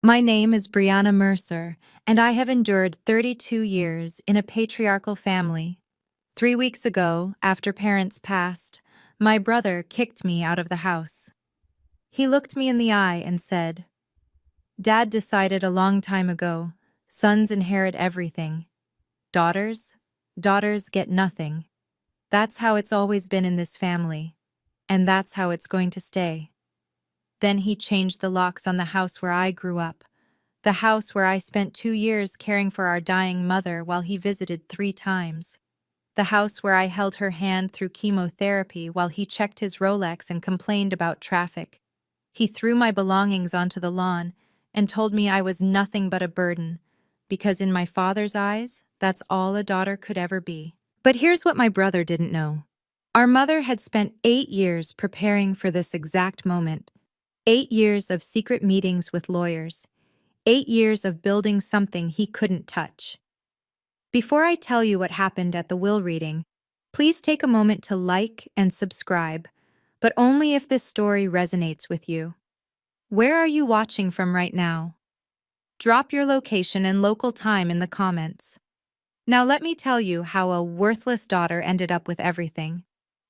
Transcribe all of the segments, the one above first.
My name is Brianna Mercer, and I have endured 32 years in a patriarchal family. 3 weeks ago, after parents passed, my brother kicked me out of the house. He looked me in the eye and said, "Dad decided a long time ago, sons inherit everything. Daughters? Daughters get nothing. That's how it's always been in this family, and that's how it's going to stay." Then he changed the locks on the house where I grew up. The house where I spent 2 years caring for our dying mother while he visited 3 times. The house where I held her hand through chemotherapy while he checked his Rolex and complained about traffic. He threw my belongings onto the lawn and told me I was nothing but a burden, because in my father's eyes, that's all a daughter could ever be. But here's what my brother didn't know. Our mother had spent 8 years preparing for this exact moment. 8 years of secret meetings with lawyers. 8 years of building something he couldn't touch. Before I tell you what happened at the will reading, please take a moment to like and subscribe, but only if this story resonates with you. Where are you watching from right now? Drop your location and local time in the comments. Now let me tell you how a worthless daughter ended up with everything.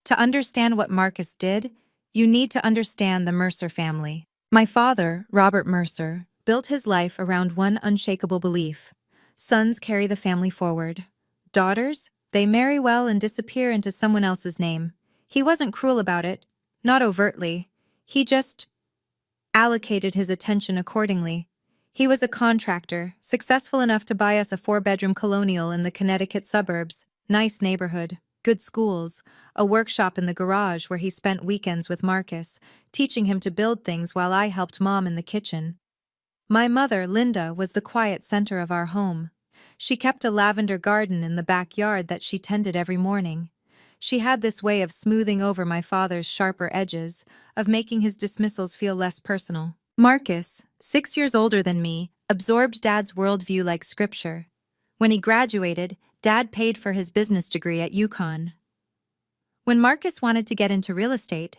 To understand what Marcus did, you need to understand the Mercer family. My father, Robert Mercer, built his life around one unshakable belief. Sons carry the family forward. Daughters, they marry well and disappear into someone else's name. He wasn't cruel about it, not overtly. He just allocated his attention accordingly. He was a contractor, successful enough to buy us a 4-bedroom colonial in the Connecticut suburbs, nice neighborhood, good schools, a workshop in the garage where he spent weekends with Marcus, teaching him to build things while I helped Mom in the kitchen. My mother, Linda, was the quiet center of our home. She kept a lavender garden in the backyard that she tended every morning. She had this way of smoothing over my father's sharper edges, of making his dismissals feel less personal. Marcus, 6 years older than me, absorbed Dad's worldview like scripture. When he graduated, Dad paid for his business degree at UConn. When Marcus wanted to get into real estate,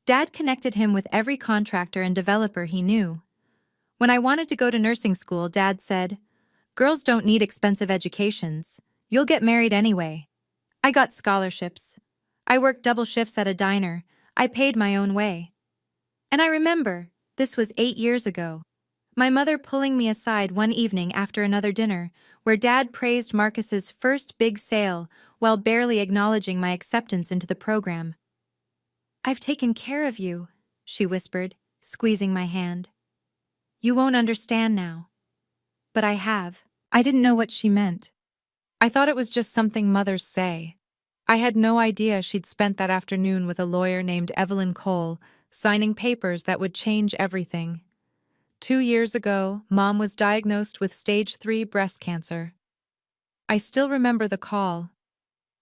Dad connected him with every contractor and developer he knew. When I wanted to go to nursing school, Dad said, "Girls don't need expensive educations. You'll get married anyway." I got scholarships. I worked double shifts at a diner. I paid my own way. And I remember, this was 8 years ago, my mother pulling me aside one evening after another dinner, where Dad praised Marcus's first big sale while barely acknowledging my acceptance into the program. "I've taken care of you," she whispered, squeezing my hand. "You won't understand now." But I have. I didn't know what she meant. I thought it was just something mothers say. I had no idea she'd spent that afternoon with a lawyer named Evelyn Cole, signing papers that would change everything. 2 years ago, Mom was diagnosed with stage 3 breast cancer. I still remember the call.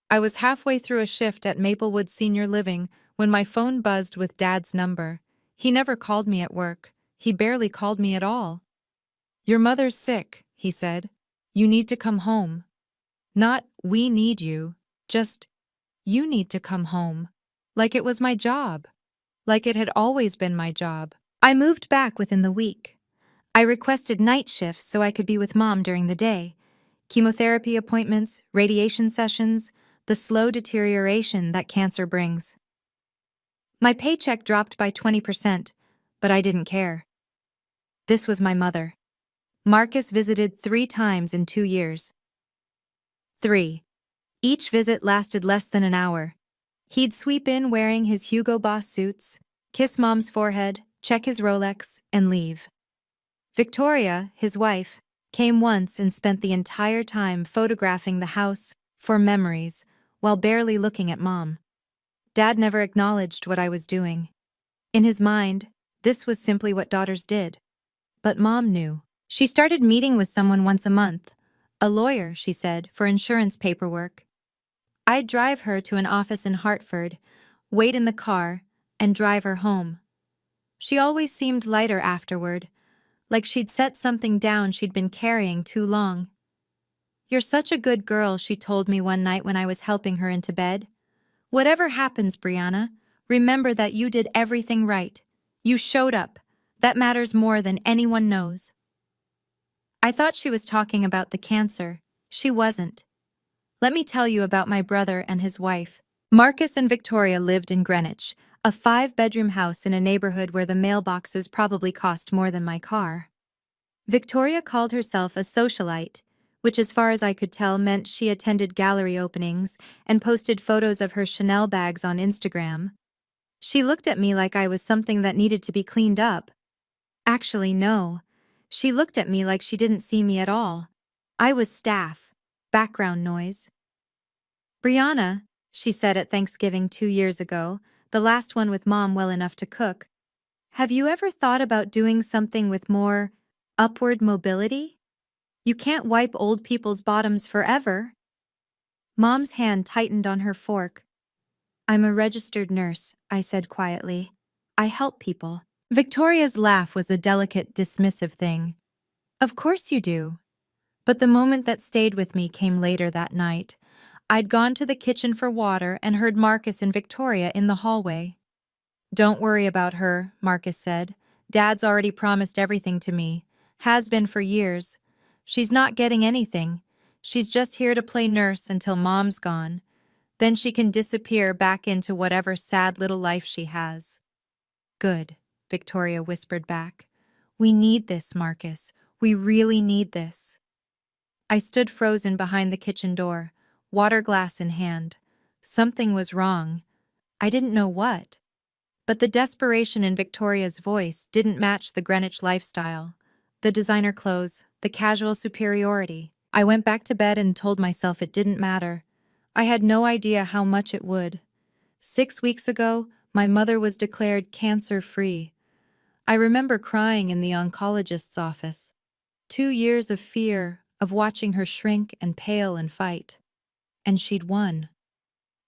I was halfway through a shift at Maplewood Senior Living when my phone buzzed with Dad's number. He never called me at work. He barely called me at all. "Your mother's sick," he said. "You need to come home." Not, "We need you," just, "You need to come home." Like it was my job. Like it had always been my job. I moved back within the week. I requested night shifts so I could be with Mom during the day. Chemotherapy appointments, radiation sessions, the slow deterioration that cancer brings. My paycheck dropped by 20%, but I didn't care. This was my mother. Marcus visited 3 times in 2 years. 3. Each visit lasted less than an hour. He'd sweep in wearing his Hugo Boss suits, kiss Mom's forehead, check his Rolex, and leave. Victoria, his wife, came once and spent the entire time photographing the house for memories while barely looking at Mom. Dad never acknowledged what I was doing. In his mind, this was simply what daughters did. But Mom knew. She started meeting with someone once a month. A lawyer, she said, for insurance paperwork. I'd drive her to an office in Hartford, wait in the car, and drive her home. She always seemed lighter afterward, like she'd set something down she'd been carrying too long. "You're such a good girl," she told me one night when I was helping her into bed. "Whatever happens, Brianna, remember that you did everything right. You showed up. That matters more than anyone knows." I thought she was talking about the cancer. She wasn't. Let me tell you about my brother and his wife. Marcus and Victoria lived in Greenwich, a 5-bedroom house in a neighborhood where the mailboxes probably cost more than my car. Victoria called herself a socialite, which as far as I could tell meant she attended gallery openings and posted photos of her Chanel bags on Instagram. She looked at me like I was something that needed to be cleaned up. Actually, no. She looked at me like she didn't see me at all. I was staff. Background noise. Brianna, she said at Thanksgiving 2 years ago, the last one with Mom well enough to cook, have you ever thought about doing something with more upward mobility? You can't wipe old people's bottoms forever. Mom's hand tightened on her fork. I'm a registered nurse, I said quietly. I help people. Victoria's laugh was a delicate, dismissive thing. Of course you do. But the moment that stayed with me came later that night. I'd gone to the kitchen for water and heard Marcus and Victoria in the hallway. Don't worry about her, Marcus said. Dad's already promised everything to me. Has been for years. She's not getting anything. She's just here to play nurse until Mom's gone. Then she can disappear back into whatever sad little life she has. Good, Victoria whispered back. We need this, Marcus. We really need this. I stood frozen behind the kitchen door, water glass in hand. Something was wrong. I didn't know what. But the desperation in Victoria's voice didn't match the Greenwich lifestyle. The designer clothes, the casual superiority. I went back to bed and told myself it didn't matter. I had no idea how much it would. 6 weeks ago, my mother was declared cancer-free. I remember crying in the oncologist's office. 2 years of fear, of watching her shrink and pale and fight. And she'd won.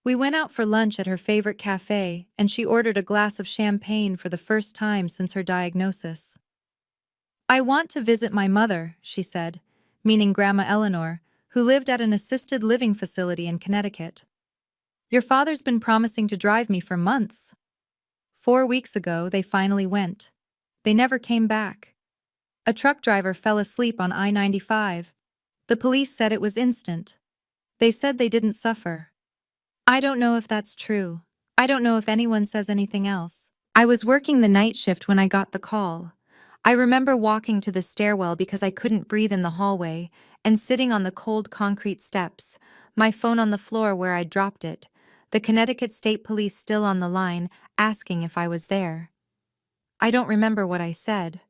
We went out for lunch at her favorite cafe, and she ordered a glass of champagne for the first time since her diagnosis. I want to visit my mother, she said, meaning Grandma Eleanor, who lived at an assisted living facility in Connecticut. Your father's been promising to drive me for months. 4 weeks ago, they finally went. They never came back. A truck driver fell asleep on I-95. The police said it was instant. They said they didn't suffer. I don't know if that's true. I don't know if anyone says anything else. I was working the night shift when I got the call. I remember walking to the stairwell because I couldn't breathe in the hallway, and sitting on the cold concrete steps, my phone on the floor where I'd dropped it, the Connecticut State Police still on the line, asking if I was there. I don't remember what I said.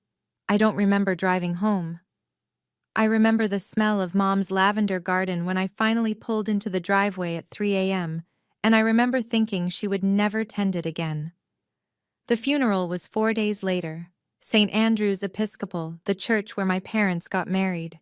I don't remember driving home. I remember the smell of Mom's lavender garden when I finally pulled into the driveway at 3 a.m., and I remember thinking she would never tend it again. The funeral was 4 days later. St. Andrew's Episcopal, the church where my parents got married.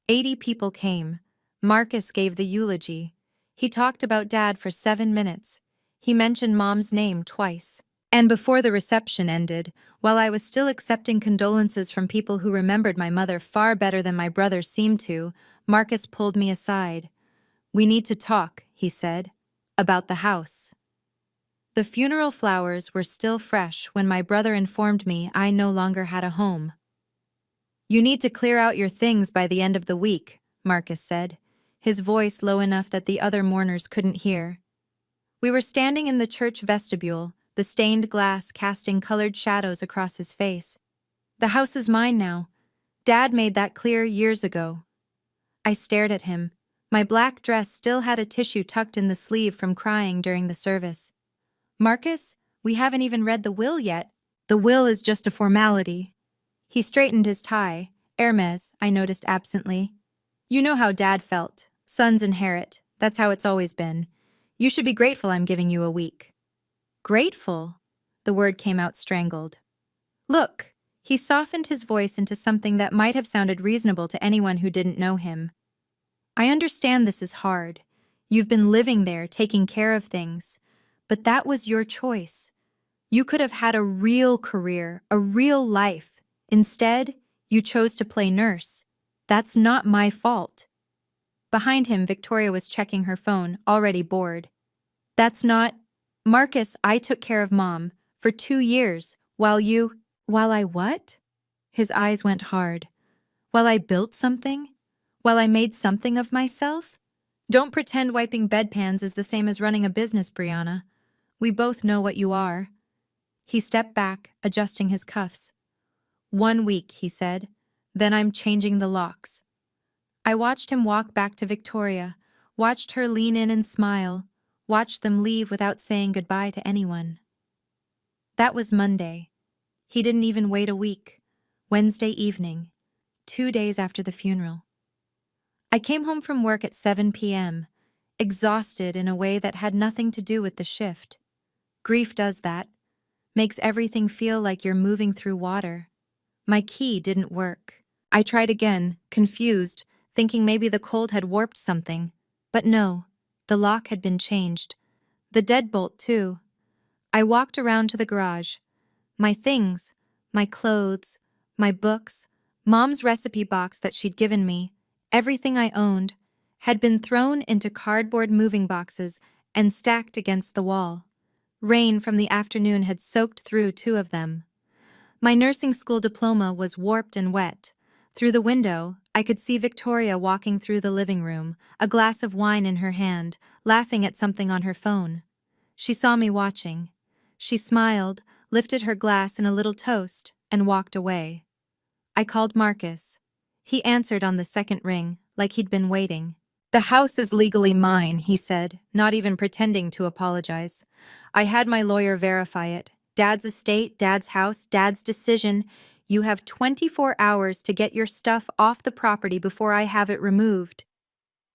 80 people came. Marcus gave the eulogy. He talked about Dad for 7 minutes. He mentioned Mom's name twice. And before the reception ended, while I was still accepting condolences from people who remembered my mother far better than my brother seemed to, Marcus pulled me aside. We need to talk, he said, about the house. The funeral flowers were still fresh when my brother informed me I no longer had a home. You need to clear out your things by the end of the week, Marcus said, his voice low enough that the other mourners couldn't hear. We were standing in the church vestibule, the stained glass casting colored shadows across his face. The house is mine now. Dad made that clear years ago. I stared at him. My black dress still had a tissue tucked in the sleeve from crying during the service. Marcus, we haven't even read the will yet. The will is just a formality. He straightened his tie. Hermes, I noticed absently. You know how Dad felt. Sons inherit. That's how it's always been. You should be grateful I'm giving you a week. Grateful? The word came out strangled. Look, he softened his voice into something that might have sounded reasonable to anyone who didn't know him. I understand this is hard. You've been living there, taking care of things. But that was your choice. You could have had a real career, a real life. Instead, you chose to play nurse. That's not my fault. Behind him, Victoria was checking her phone, already bored. That's not... Marcus, I took care of Mom for 2 years, while I what? His eyes went hard. While I built something? While I made something of myself? Don't pretend wiping bedpans is the same as running a business, Brianna. We both know what you are. He stepped back, adjusting his cuffs. 1 week, he said. Then I'm changing the locks. I watched him walk back to Victoria, watched her lean in and smile, watched them leave without saying goodbye to anyone. That was Monday. He didn't even wait a week. Wednesday evening, 2 days after the funeral. I came home from work at 7 p.m., exhausted in a way that had nothing to do with the shift. Grief does that, makes everything feel like you're moving through water. My key didn't work. I tried again, confused, thinking maybe the cold had warped something. But no, the lock had been changed. The deadbolt, too. I walked around to the garage. My things, my clothes, my books, Mom's recipe box that she'd given me, everything I owned, had been thrown into cardboard moving boxes and stacked against the wall. Rain from the afternoon had soaked through 2 of them. My nursing school diploma was warped and wet. Through the window, I could see Victoria walking through the living room, a glass of wine in her hand, laughing at something on her phone. She saw me watching. She smiled, lifted her glass in a little toast, and walked away. I called Marcus. He answered on the second ring, like he'd been waiting. "The house is legally mine," he said, not even pretending to apologize. "I had my lawyer verify it. Dad's estate, Dad's house, Dad's decision. You have 24 hours to get your stuff off the property before I have it removed."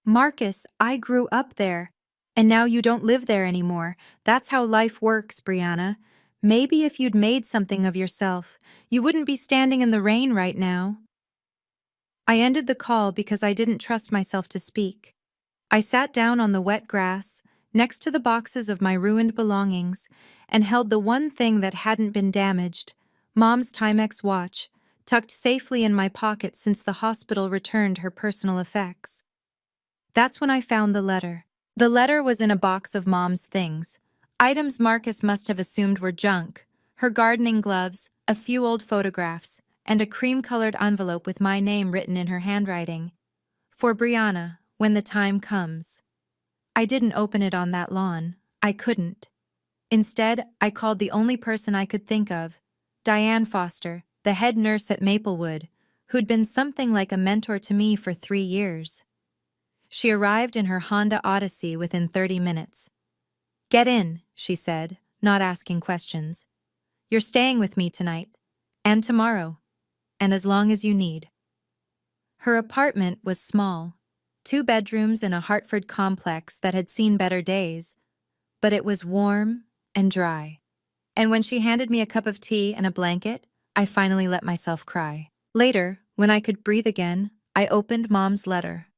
"Marcus, I grew up there. And now you don't live there anymore. That's how life works, Brianna. Maybe if you'd made something of yourself, you wouldn't be standing in the rain right now." I ended the call because I didn't trust myself to speak. I sat down on the wet grass, next to the boxes of my ruined belongings, and held the one thing that hadn't been damaged, Mom's Timex watch, tucked safely in my pocket since the hospital returned her personal effects. That's when I found the letter. The letter was in a box of Mom's things, items Marcus must have assumed were junk, her gardening gloves, a few old photographs, and a cream-colored envelope with my name written in her handwriting. "For Brianna, when the time comes." I didn't open it on that lawn. I couldn't. Instead, I called the only person I could think of, Diane Foster, the head nurse at Maplewood, who'd been something like a mentor to me for 3 years. She arrived in her Honda Odyssey within 30 minutes. "Get in," she said, not asking questions. "You're staying with me tonight. And tomorrow. And as long as you need." Her apartment was small, 2 bedrooms in a Hartford complex that had seen better days, but it was warm and dry. And when she handed me a cup of tea and a blanket, I finally let myself cry. Later, when I could breathe again, I opened Mom's letter.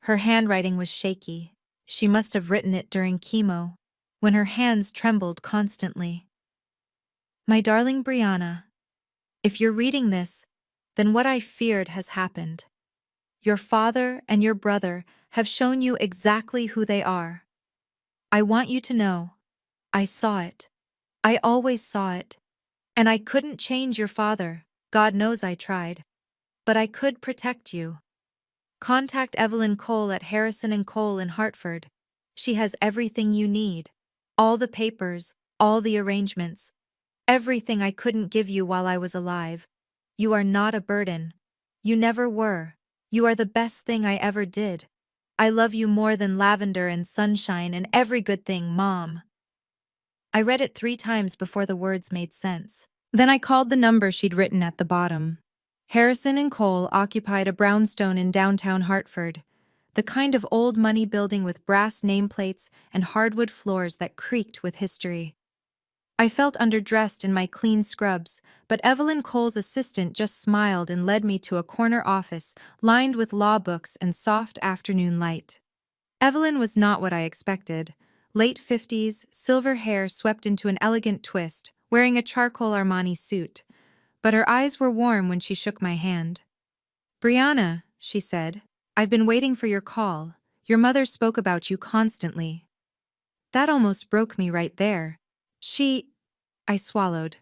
Her handwriting was shaky. She must have written it during chemo, when her hands trembled constantly. "My darling Brianna, if you're reading this, then what I feared has happened. Your father and your brother have shown you exactly who they are. I want you to know, I saw it. I always saw it. And I couldn't change your father, God knows I tried. But I could protect you. Contact Evelyn Cole at Harrison & Cole in Hartford. She has everything you need. All the papers, all the arrangements. Everything I couldn't give you while I was alive. You are not a burden. You never were. You are the best thing I ever did. I love you more than lavender and sunshine and every good thing, Mom." I read it 3 times before the words made sense. Then I called the number she'd written at the bottom. Harrison & Cole occupied a brownstone in downtown Hartford, the kind of old money building with brass nameplates and hardwood floors that creaked with history. I felt underdressed in my clean scrubs, but Evelyn Cole's assistant just smiled and led me to a corner office lined with law books and soft afternoon light. Evelyn was not what I expected. Late 50s, silver hair swept into an elegant twist, wearing a charcoal Armani suit. But her eyes were warm when she shook my hand. "Brianna," she said, "I've been waiting for your call. Your mother spoke about you constantly." That almost broke me right there. I swallowed.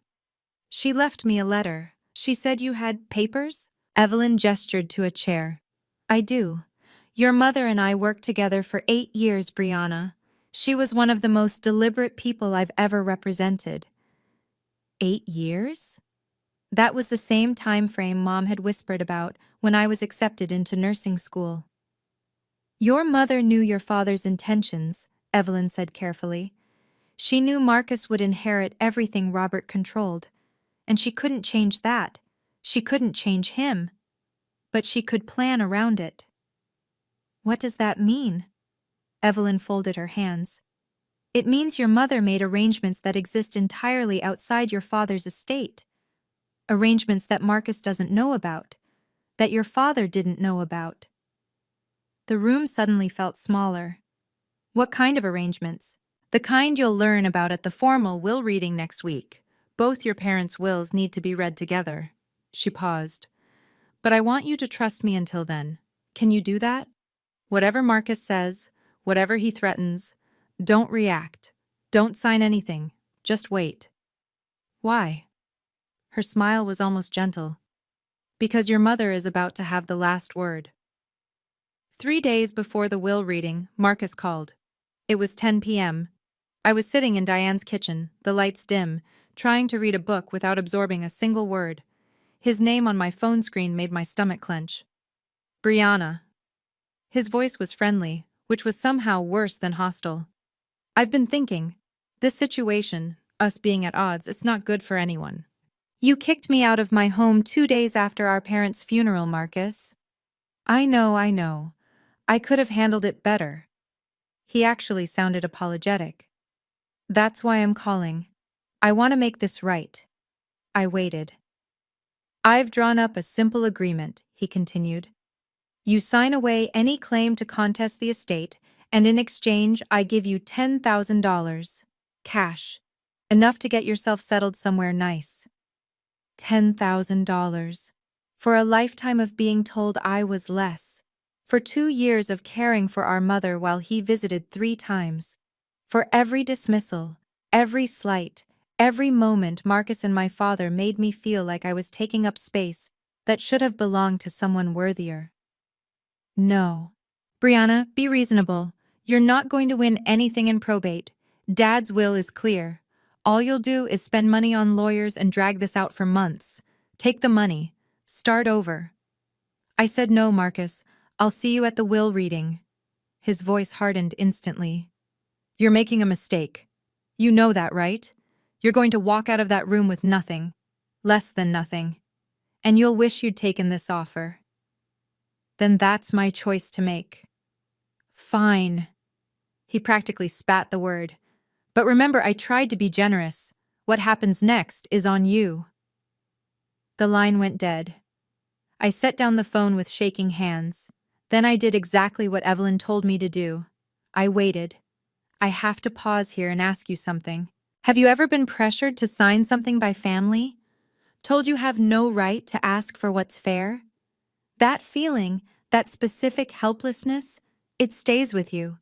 "She left me a letter. She said you had papers?" Evelyn gestured to a chair. I do. Your mother and I worked together for 8 years, Brianna. She was one of the most deliberate people I've ever represented. 8 years? That was the same time frame Mom had whispered about when I was accepted into nursing school. Your mother knew your father's intentions, Evelyn said carefully. She knew Marcus would inherit everything Robert controlled, and she couldn't change that. She couldn't change him. But she could plan around it. What does that mean? Evelyn folded her hands. It means your mother made arrangements that exist entirely outside your father's estate. Arrangements that Marcus doesn't know about, that your father didn't know about. The room suddenly felt smaller. What kind of arrangements? The kind you'll learn about at the formal will reading next week. Both your parents' wills need to be read together. She paused. But I want you to trust me until then. Can you do that? Whatever Marcus says, whatever he threatens, don't react. Don't sign anything. Just wait. Why? Her smile was almost gentle. Because your mother is about to have the last word. 3 days before the will reading, Marcus called. It was 10 p.m. I was sitting in Diane's kitchen, the lights dim, trying to read a book without absorbing a single word. His name on my phone screen made my stomach clench. Brianna. His voice was friendly, which was somehow worse than hostile. I've been thinking. This situation, us being at odds, it's not good for anyone. You kicked me out of my home 2 days after our parents' funeral, Marcus. I know. I could have handled it better. He actually sounded apologetic. That's why I'm calling. I want to make this right. I waited. I've drawn up a simple agreement, he continued. You sign away any claim to contest the estate, and in exchange I give you $10,000. Cash. Enough to get yourself settled somewhere nice. $10,000. For a lifetime of being told I was less. For 2 years of caring for our mother while he visited 3 times. For every dismissal, every slight, every moment Marcus and my father made me feel like I was taking up space that should have belonged to someone worthier. No. Brianna, be reasonable. You're not going to win anything in probate. Dad's will is clear. All you'll do is spend money on lawyers and drag this out for months. Take the money. Start over. I said no, Marcus. I'll see you at the will reading. His voice hardened instantly. You're making a mistake. You know that, right? You're going to walk out of that room with nothing. Less than nothing. And you'll wish you'd taken this offer. Then that's my choice to make. Fine. He practically spat the word. But remember, I tried to be generous. What happens next is on you. The line went dead. I set down the phone with shaking hands. Then I did exactly what Evelyn told me to do. I waited. I have to pause here and ask you something. Have you ever been pressured to sign something by family? Told you have no right to ask for what's fair? That feeling, that specific helplessness, it stays with you.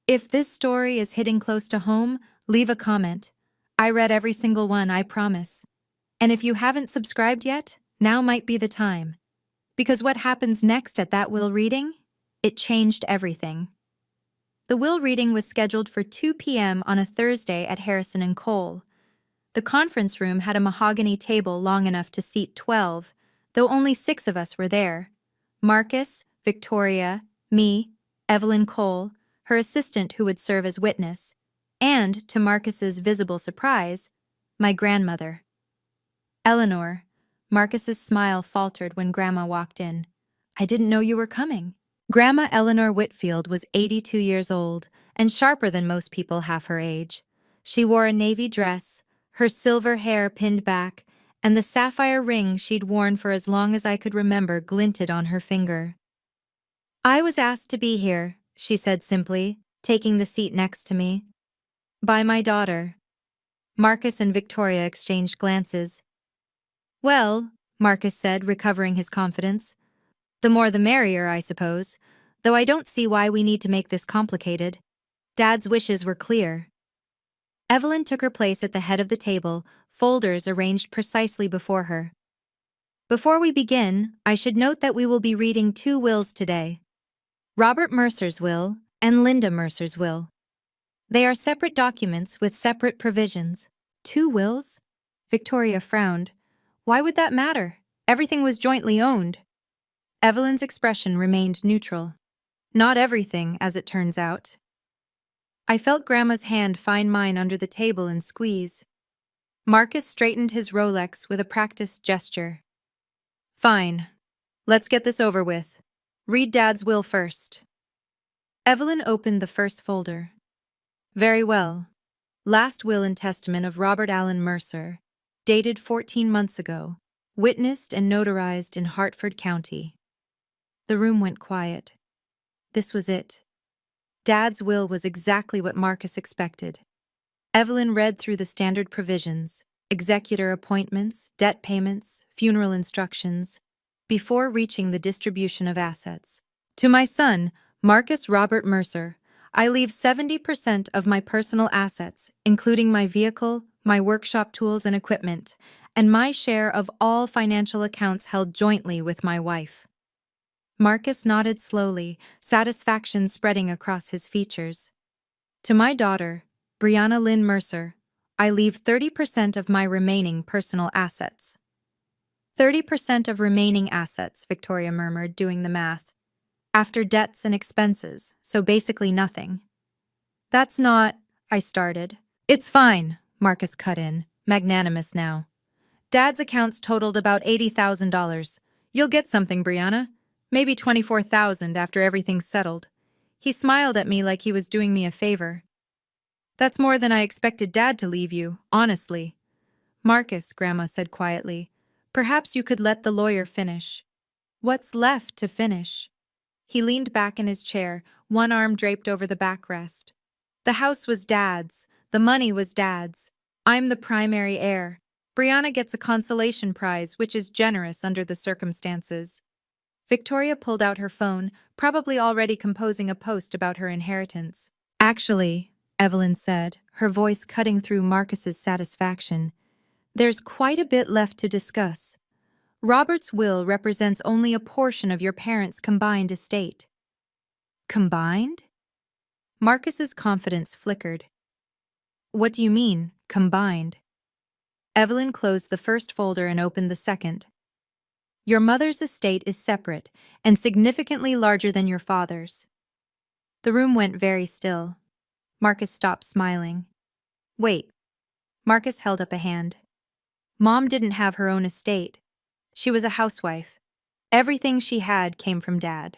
If this story is hitting close to home, leave a comment. I read every single one, I promise. And if you haven't subscribed yet, now might be the time. Because what happens next at that will reading? It changed everything. The will reading was scheduled for 2 p.m. on a Thursday at Harrison and Cole. The conference room had a mahogany table long enough to seat 12, though only 6 of us were there. Marcus, Victoria, me, Evelyn Cole, her assistant who would serve as witness, and, to Marcus's visible surprise, my grandmother. Eleanor. Marcus's smile faltered when Grandma walked in. I didn't know you were coming. Grandma Eleanor Whitfield was 82 years old and sharper than most people half her age. She wore a navy dress, her silver hair pinned back, and the sapphire ring she'd worn for as long as I could remember glinted on her finger. I was asked to be here, she said simply, taking the seat next to me. By my daughter. Marcus and Victoria exchanged glances. Well, Marcus said, recovering his confidence. The more the merrier, I suppose, though I don't see why we need to make this complicated. Dad's wishes were clear. Evelyn took her place at the head of the table, folders arranged precisely before her. Before we begin, I should note that we will be reading two wills today. Robert Mercer's will and Linda Mercer's will. They are separate documents with separate provisions. Two wills? Victoria frowned. Why would that matter? Everything was jointly owned. Evelyn's expression remained neutral. Not everything, as it turns out. I felt Grandma's hand find mine under the table and squeeze. Marcus straightened his Rolex with a practiced gesture. Fine. Let's get this over with. Read Dad's will first. Evelyn opened the first folder. Very well. Last will and testament of Robert Allen Mercer, dated 14 months ago, witnessed and notarized in Hartford County. The room went quiet. This was it. Dad's will was exactly what Marcus expected. Evelyn read through the standard provisions, executor appointments, debt payments, funeral instructions, before reaching the distribution of assets. To my son, Marcus Robert Mercer, I leave 70% of my personal assets, including my vehicle, my workshop tools and equipment, and my share of all financial accounts held jointly with my wife. Marcus nodded slowly, satisfaction spreading across his features. To my daughter, Brianna Lynn Mercer, I leave 30% of my remaining personal assets. 30% of remaining assets, Victoria murmured, doing the math. After debts and expenses, so basically nothing. That's not, I started. It's fine, Marcus cut in, magnanimous now. Dad's accounts totaled about $80,000. You'll get something, Brianna. Maybe $24,000 after everything's settled. He smiled at me like he was doing me a favor. That's more than I expected Dad to leave you, honestly. Marcus, Grandma said quietly, perhaps you could let the lawyer finish. What's left to finish? He leaned back in his chair, one arm draped over the backrest. The house was Dad's. The money was Dad's. I'm the primary heir. Brianna gets a consolation prize, which is generous under the circumstances. Victoria pulled out her phone, probably already composing a post about her inheritance. Actually, Evelyn said, her voice cutting through Marcus's satisfaction, there's quite a bit left to discuss. Robert's will represents only a portion of your parents' combined estate. Combined? Marcus's confidence flickered. What do you mean, combined? Evelyn closed the first folder and opened the second. Your mother's estate is separate and significantly larger than your father's. The room went very still. Marcus stopped smiling. Wait. Marcus held up a hand. Mom didn't have her own estate. She was a housewife. Everything she had came from Dad.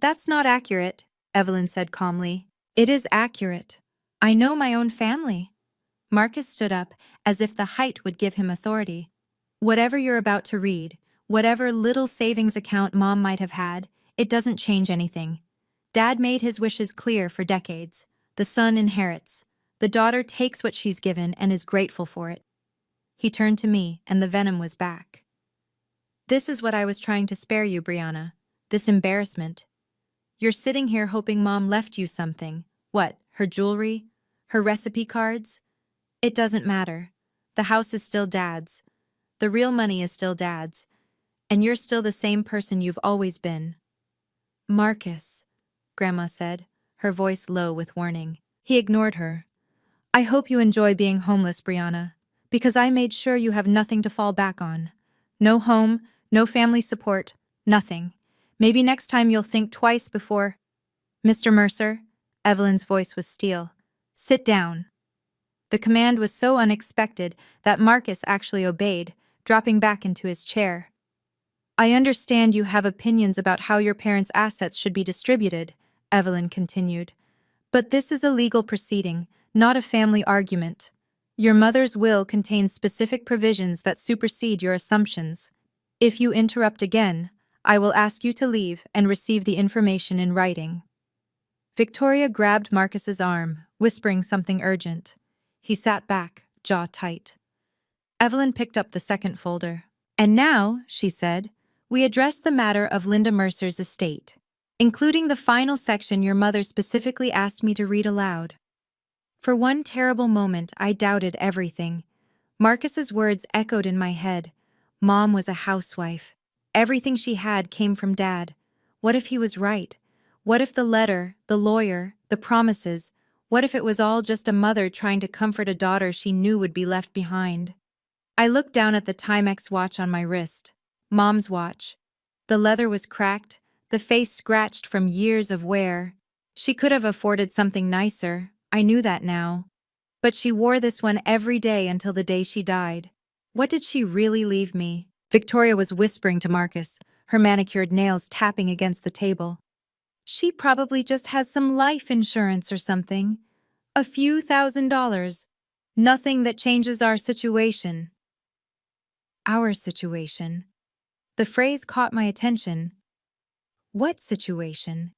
That's not accurate, Evelyn said calmly. It is accurate. I know my own family. Marcus stood up, as if the height would give him authority. Whatever you're about to read, whatever little savings account Mom might have had, it doesn't change anything. Dad made his wishes clear for decades. The son inherits. The daughter takes what she's given and is grateful for it. He turned to me, and the venom was back. This is what I was trying to spare you, Brianna. This embarrassment. You're sitting here hoping Mom left you something. What, her jewelry? Her recipe cards? It doesn't matter. The house is still Dad's. The real money is still Dad's. And you're still the same person you've always been. Marcus, Grandma said, her voice low with warning. He ignored her. I hope you enjoy being homeless, Brianna, because I made sure you have nothing to fall back on. No home, no family support, nothing. Maybe next time you'll think twice before… Mr. Mercer, Evelyn's voice was steel. Sit down. The command was so unexpected that Marcus actually obeyed, dropping back into his chair. I understand you have opinions about how your parents' assets should be distributed, Evelyn continued. But this is a legal proceeding, not a family argument. Your mother's will contains specific provisions that supersede your assumptions. If you interrupt again, I will ask you to leave and receive the information in writing. Victoria grabbed Marcus's arm, whispering something urgent. He sat back, jaw tight. Evelyn picked up the second folder. And now, she said, we address the matter of Linda Mercer's estate, including the final section your mother specifically asked me to read aloud. For one terrible moment, I doubted everything. Marcus's words echoed in my head. Mom was a housewife. Everything she had came from Dad. What if he was right? What if the letter, the lawyer, the promises, what if it was all just a mother trying to comfort a daughter she knew would be left behind? I looked down at the Timex watch on my wrist. Mom's watch. The leather was cracked, the face scratched from years of wear. She could have afforded something nicer, I knew that now. But she wore this one every day until the day she died. What did she really leave me? Victoria was whispering to Marcus, her manicured nails tapping against the table. She probably just has some life insurance or something. A few $1,000s. Nothing that changes our situation. Our situation. The phrase caught my attention. What situation?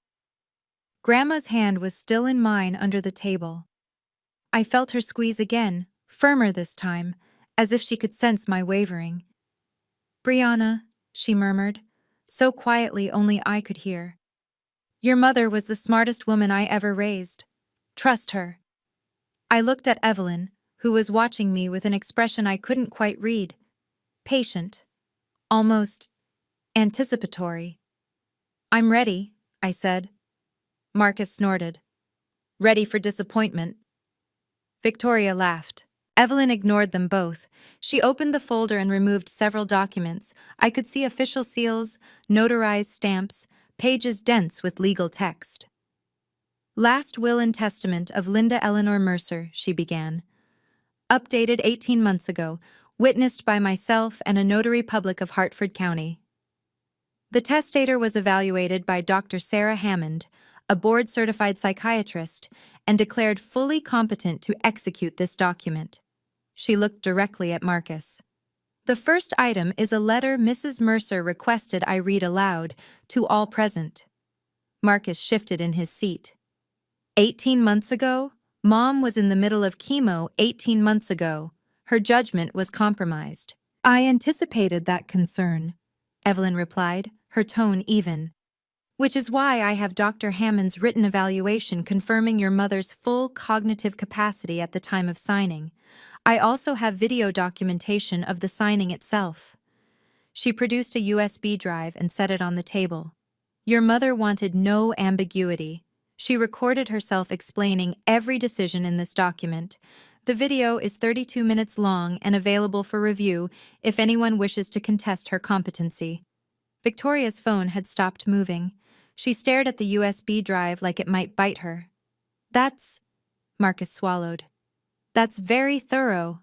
Grandma's hand was still in mine under the table. I felt her squeeze again, firmer this time, as if she could sense my wavering. "Brianna," she murmured, so quietly only I could hear. "Your mother was the smartest woman I ever raised. Trust her." I looked at Evelyn, who was watching me with an expression I couldn't quite read. Patient. Almost anticipatory. "I'm ready," I said. Marcus snorted. "Ready for disappointment." Victoria laughed. Evelyn ignored them both. She opened the folder and removed several documents. I could see official seals, notarized stamps, pages dense with legal text. "Last will and testament of Linda Eleanor Mercer," she began. "Updated 18 months ago, witnessed by myself and a notary public of Hartford County. The testator was evaluated by Dr. Sarah Hammond, a board-certified psychiatrist, and declared fully competent to execute this document." She looked directly at Marcus. "The first item is a letter Mrs. Mercer requested I read aloud to all present." Marcus shifted in his seat. 18 months ago? Mom was in the middle of chemo 18 months ago. Her judgment was compromised. "I anticipated that concern," Evelyn replied, her tone even. "Which is why I have Dr. Hammond's written evaluation confirming your mother's full cognitive capacity at the time of signing. I also have video documentation of the signing itself." She produced a USB drive and set it on the table. "Your mother wanted no ambiguity. She recorded herself explaining every decision in this document. The video is 32 minutes long and available for review if anyone wishes to contest her competency." Victoria's phone had stopped moving. She stared at the USB drive like it might bite her. "That's—" Marcus swallowed. "That's very thorough."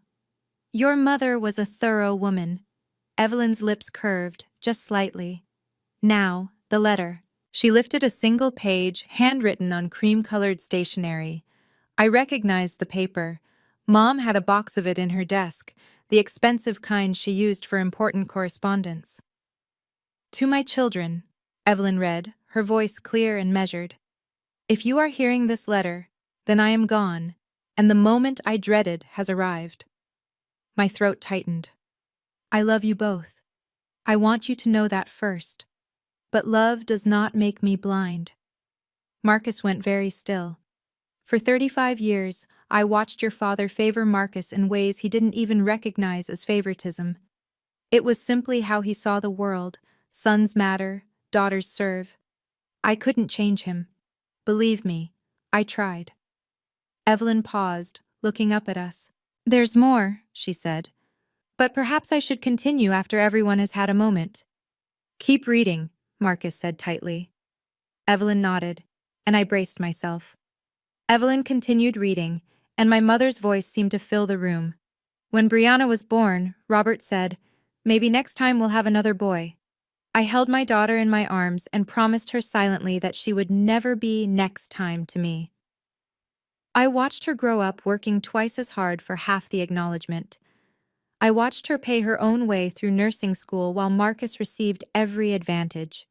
"Your mother was a thorough woman." Evelyn's lips curved, just slightly. "Now, the letter." She lifted a single page, handwritten on cream-colored stationery. I recognized the paper. Mom had a box of it in her desk, the expensive kind she used for important correspondence. "To my children," Evelyn read, her voice clear and measured. "If you are hearing this letter, then I am gone, and the moment I dreaded has arrived." My throat tightened. "I love you both. I want you to know that first. But love does not make me blind." Marcus went very still. "For 35 years, I watched your father favor Marcus in ways he didn't even recognize as favoritism. It was simply how he saw the world. Sons matter, daughters serve. I couldn't change him. Believe me, I tried." Evelyn paused, looking up at us. "There's more," she said. "But perhaps I should continue after everyone has had a moment." "Keep reading," Marcus said tightly. Evelyn nodded, and I braced myself. Evelyn continued reading, and my mother's voice seemed to fill the room. "When Brianna was born, Robert said, 'Maybe next time we'll have another boy.' I held my daughter in my arms and promised her silently that she would never be next time to me. I watched her grow up working twice as hard for half the acknowledgement. I watched her pay her own way through nursing school while Marcus received every advantage.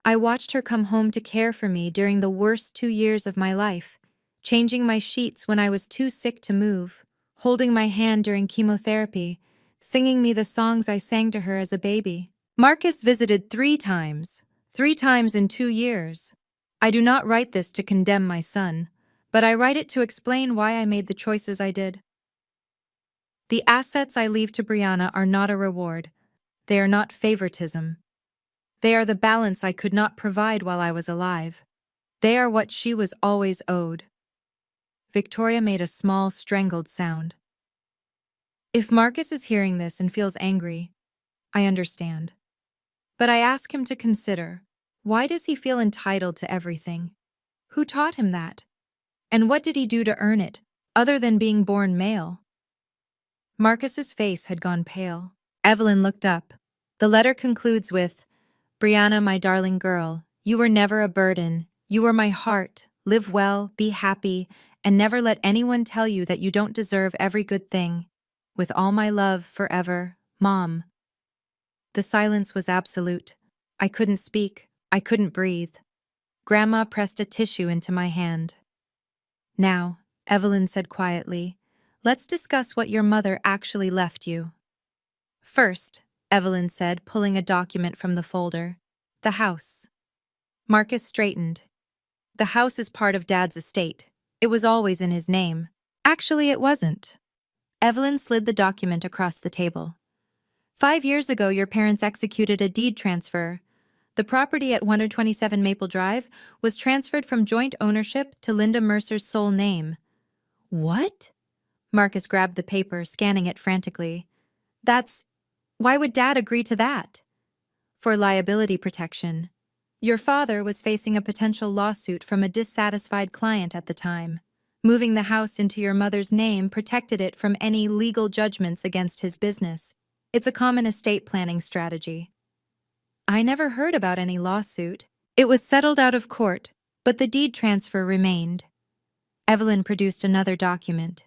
I watched her come home to care for me during the worst 2 years of my life, changing my sheets when I was too sick to move, holding my hand during chemotherapy, singing me the songs I sang to her as a baby. Marcus visited 3 times in 2 years. I do not write this to condemn my son, but I write it to explain why I made the choices I did. The assets I leave to Brianna are not a reward. They are not favoritism. They are the balance I could not provide while I was alive. They are what she was always owed. Victoria made a small, strangled sound. If Marcus is hearing this and feels angry, I understand. But I ask him to consider, why does he feel entitled to everything? Who taught him that? And what did he do to earn it, other than being born male? Marcus's face had gone pale. Evelyn looked up. The letter concludes with, "Brianna, my darling girl, you were never a burden. You were my heart. Live well, be happy, and never let anyone tell you that you don't deserve every good thing. With all my love, forever, Mom." The silence was absolute. I couldn't speak. I couldn't breathe. Grandma pressed a tissue into my hand. "Now," Evelyn said quietly, "let's discuss what your mother actually left you." "First," Evelyn said, pulling a document from the folder, "the house." Marcus straightened. "The house is part of Dad's estate. It was always in his name." "Actually, it wasn't." Evelyn slid the document across the table. 5 years ago, your parents executed a deed transfer. The property at 127 Maple Drive was transferred from joint ownership to Linda Mercer's sole name." "What?" Marcus grabbed the paper, scanning it frantically. Why would Dad agree to that?" "For liability protection. Your father was facing a potential lawsuit from a dissatisfied client at the time. Moving the house into your mother's name protected it from any legal judgments against his business. It's a common estate planning strategy." "I never heard about any lawsuit. It was settled out of court, but the deed transfer remained." Evelyn produced another document.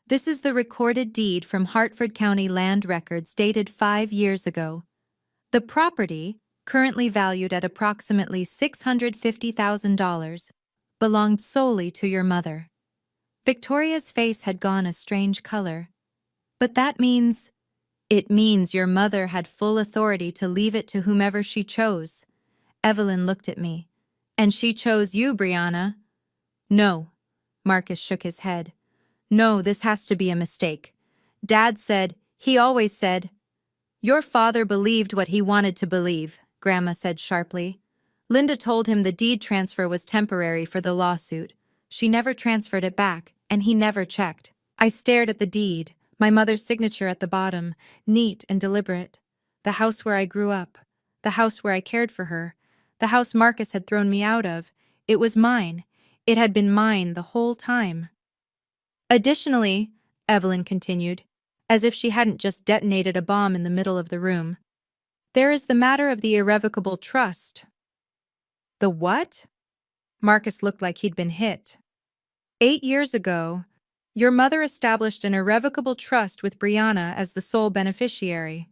"This is the recorded deed from Hartford County Land Records dated 5 years ago. The property, currently valued at approximately $650,000, belonged solely to your mother." Victoria's face had gone a strange color. "But that means—" "It means your mother had full authority to leave it to whomever she chose." Evelyn looked at me. "And she chose you, Brianna." "No." Marcus shook his head. "No, this has to be a mistake. He always said—" "Your father believed what he wanted to believe," Grandma said sharply. "Linda told him the deed transfer was temporary for the lawsuit. She never transferred it back, and he never checked." I stared at the deed, my mother's signature at the bottom, neat and deliberate. The house where I grew up, the house where I cared for her, the house Marcus had thrown me out of. It was mine. It had been mine the whole time. "Additionally," Evelyn continued, as if she hadn't just detonated a bomb in the middle of the room, "there is the matter of the irrevocable trust." "The what?" Marcus looked like he'd been hit. 8 years ago, your mother established an irrevocable trust with Brianna as the sole beneficiary.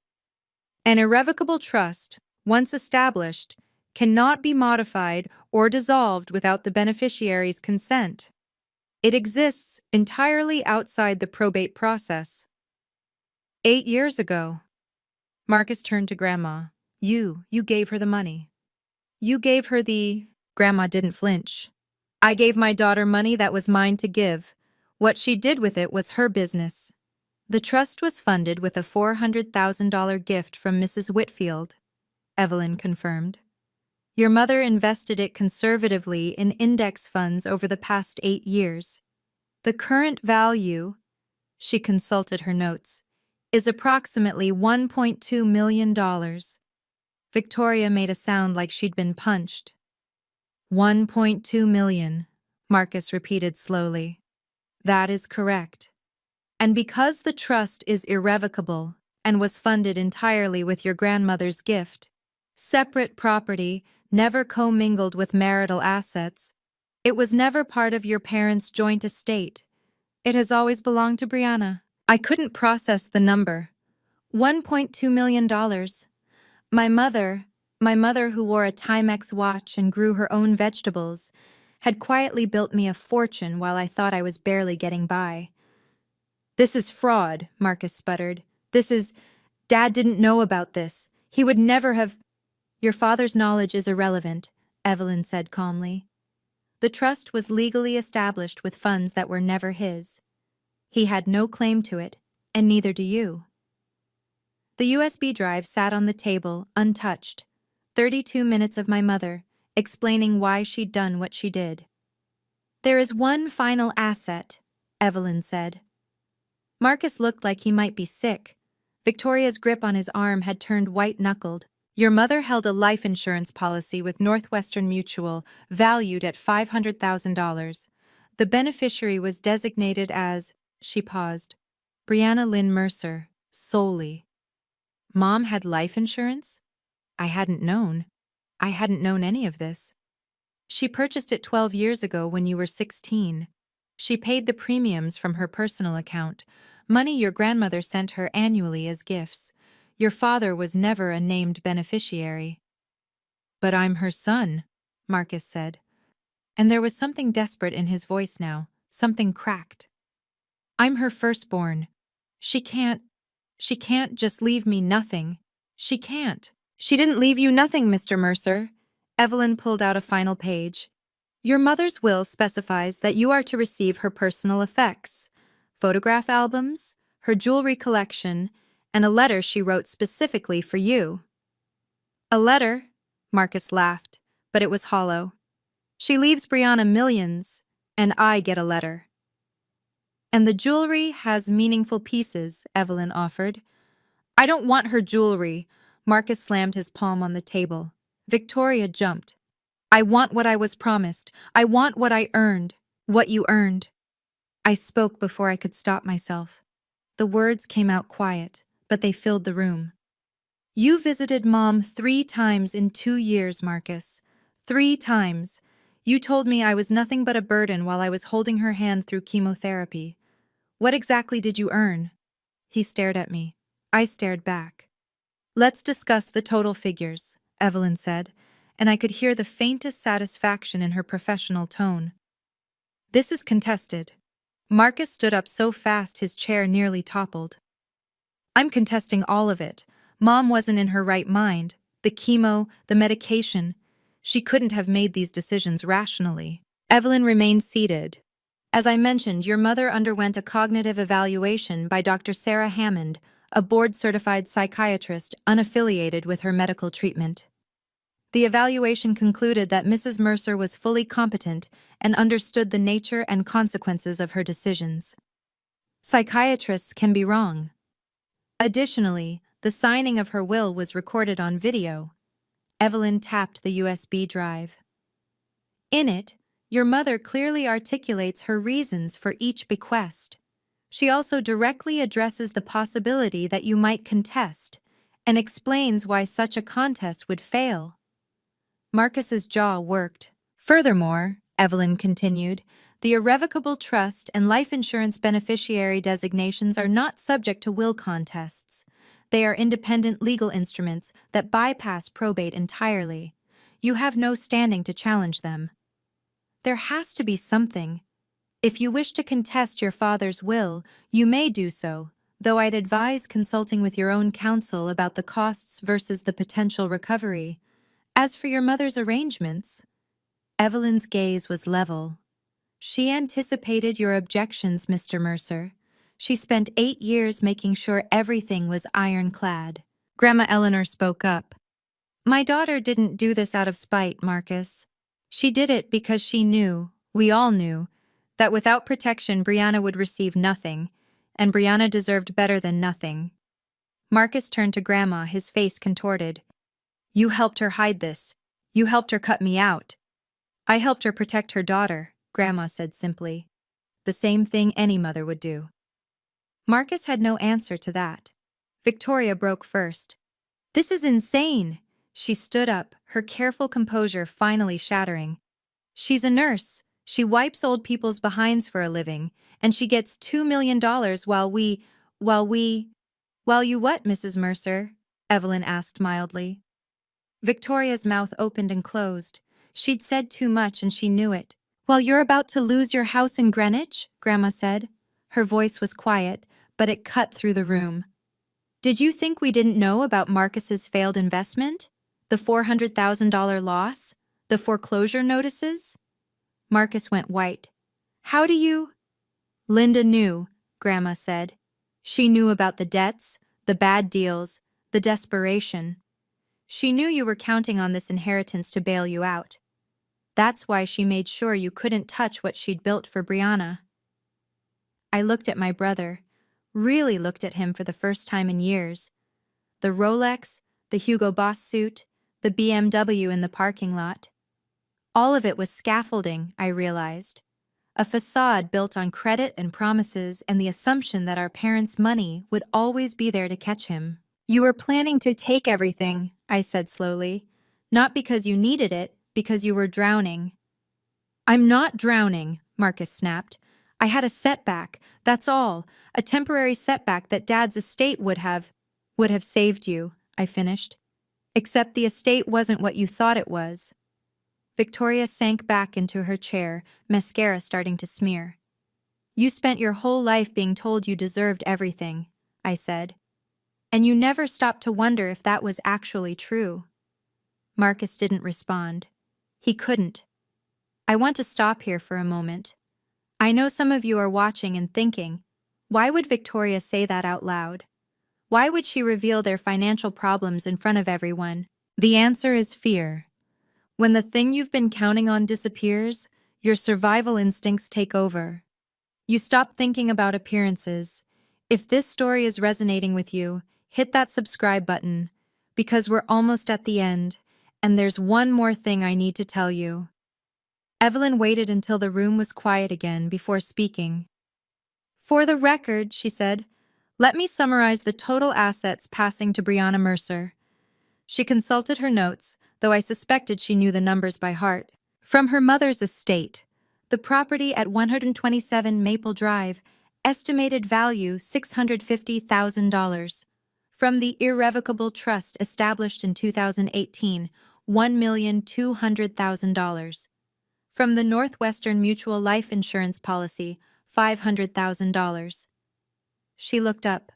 An irrevocable trust, once established, cannot be modified or dissolved without the beneficiary's consent. It exists entirely outside the probate process. 8 years ago. Marcus turned to Grandma. You gave her the money. You gave her the—" Grandma didn't flinch. "I gave my daughter money that was mine to give. What she did with it was her business." "The trust was funded with a $400,000 gift from Mrs. Whitfield," Evelyn confirmed. "Your mother invested it conservatively in index funds over the past 8 years. The current value," she consulted her notes, "is approximately $1.2 million. Victoria made a sound like she'd been punched. $1.2 million, Marcus repeated slowly. "That is correct. And because the trust is irrevocable and was funded entirely with your grandmother's gift, separate property, never commingled with marital assets, it was never part of your parents' joint estate. It has always belonged to Brianna." I couldn't process the number. $1.2 million. My mother who wore a Timex watch and grew her own vegetables, had quietly built me a fortune while I thought I was barely getting by. "This is fraud," Marcus sputtered. Dad didn't know about this. He would never have—" "Your father's knowledge is irrelevant," Evelyn said calmly. "The trust was legally established with funds that were never his. He had no claim to it, and neither do you." The USB drive sat on the table, untouched. 32 minutes of my mother, explaining why she'd done what she did. "There is one final asset," Evelyn said. Marcus looked like he might be sick. Victoria's grip on his arm had turned white-knuckled. "Your mother held a life insurance policy with Northwestern Mutual, valued at $500,000. The beneficiary was designated as," she paused, "Brianna Lynn Mercer, solely." Mom had life insurance? I hadn't known. I hadn't known any of this. She purchased it 12 years ago when you were 16. She paid the premiums from her personal account, money your grandmother sent her annually as gifts. Your father was never a named beneficiary. "But I'm her son," Marcus said. And there was something desperate in his voice now, something cracked. "I'm her firstborn. She can't just leave me nothing. She can't." "She didn't leave you nothing, Mr. Mercer." Evelyn pulled out a final page. "Your mother's will specifies that you are to receive her personal effects, photograph albums, her jewelry collection, and a letter she wrote specifically for you." "A letter?" Marcus laughed, but it was hollow. "She leaves Brianna millions, and I get a letter." "And the jewelry has meaningful pieces," Evelyn offered. "I don't want her jewelry." Marcus slammed his palm on the table. Victoria jumped. "I want what I was promised. I want what I earned. What you earned." I spoke before I could stop myself. The words came out quiet, but they filled the room. "You visited Mom 3 times in 2 years, Marcus. 3 times. You told me I was nothing but a burden while I was holding her hand through chemotherapy. What exactly did you earn?" He stared at me. I stared back. "Let's discuss the total figures," Evelyn said, and I could hear the faintest satisfaction in her professional tone. "This is contested." Marcus stood up so fast his chair nearly toppled. "I'm contesting all of it. Mom wasn't in her right mind. The chemo, the medication. She couldn't have made these decisions rationally." Evelyn remained seated. "As I mentioned, your mother underwent a cognitive evaluation by Dr. Sarah Hammond, a board-certified psychiatrist unaffiliated with her medical treatment. The evaluation concluded that Mrs. Mercer was fully competent and understood the nature and consequences of her decisions. Psychiatrists can be wrong. Additionally, the signing of her will was recorded on video." Evelyn tapped the USB drive. "In it, your mother clearly articulates her reasons for each bequest. She also directly addresses the possibility that you might contest and explains why such a contest would fail." Marcus's jaw worked. "Furthermore," Evelyn continued, "the irrevocable trust and life insurance beneficiary designations are not subject to will contests. They are independent legal instruments that bypass probate entirely. You have no standing to challenge them." "There has to be something. If you wish to contest your father's will, you may do so, though I'd advise consulting with your own counsel about the costs versus the potential recovery. As for your mother's arrangements..." Evelyn's gaze was level. "She anticipated your objections, Mr. Mercer. She spent 8 years making sure everything was ironclad." Grandma Eleanor spoke up. "My daughter didn't do this out of spite, Marcus. She did it because she knew, we all knew, that without protection Brianna would receive nothing, and Brianna deserved better than nothing." Marcus turned to Grandma, his face contorted. "You helped her hide this. You helped her cut me out." "I helped her protect her daughter," Grandma said simply. "The same thing any mother would do." Marcus had no answer to that. Victoria broke first. "This is insane." She stood up, her careful composure finally shattering. "She's a nurse. She wipes old people's behinds for a living, and she gets $2 million while you what, Mrs. Mercer?" Evelyn asked mildly. Victoria's mouth opened and closed. She'd said too much and she knew it. "While you're about to lose your house in Greenwich?" Grandma said. Her voice was quiet, but it cut through the room. "Did you think we didn't know about Marcus's failed investment? The $400,000 loss? The foreclosure notices?" Marcus went white. "How do you—" "Linda knew," Grandma said. "She knew about the debts, the bad deals, the desperation. She knew you were counting on this inheritance to bail you out. That's why she made sure you couldn't touch what she'd built for Brianna. I looked at my brother, really looked at him for the first time in years. The Rolex, the Hugo Boss suit, the BMW in the parking lot. All of it was scaffolding, I realized. A facade built on credit and promises and the assumption that our parents' money would always be there to catch him. You were planning to take everything, I said slowly. Not because you needed it, because you were drowning. I'm not drowning, Marcus snapped. I had a setback, that's all. A temporary setback that Dad's estate would have saved you, I finished. Except the estate wasn't what you thought it was. Victoria sank back into her chair, mascara starting to smear. You spent your whole life being told you deserved everything, I said. And you never stopped to wonder if that was actually true. Marcus didn't respond. He couldn't. I want to stop here for a moment. I know some of you are watching and thinking, why would Victoria say that out loud? Why would she reveal their financial problems in front of everyone? The answer is fear. When the thing you've been counting on disappears, your survival instincts take over. You stop thinking about appearances. If this story is resonating with you, hit that subscribe button, because we're almost at the end, and there's one more thing I need to tell you. Evelyn waited until the room was quiet again before speaking. For the record, she said, let me summarize the total assets passing to Brianna Mercer. She consulted her notes, though I suspected she knew the numbers by heart. From her mother's estate, the property at 127 Maple Drive, estimated value $650,000. From the irrevocable trust established in 2018, $1,200,000. From the Northwestern Mutual Life Insurance Policy, $500,000. She looked up.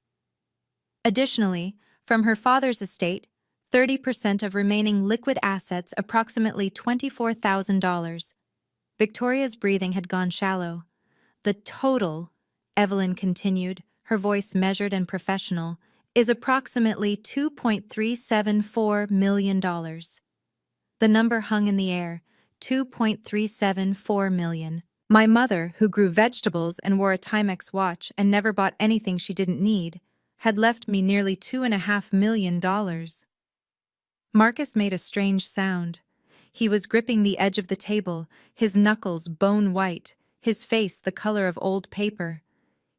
Additionally, from her father's estate, 30% of remaining liquid assets, approximately $24,000. Victoria's breathing had gone shallow. The total, Evelyn continued, her voice measured and professional, is approximately $2.374 million. The number hung in the air, $2.374 million. My mother, who grew vegetables and wore a Timex watch and never bought anything she didn't need, had left me nearly $2.5 million. Marcus made a strange sound. He was gripping the edge of the table, his knuckles bone white, his face the color of old paper.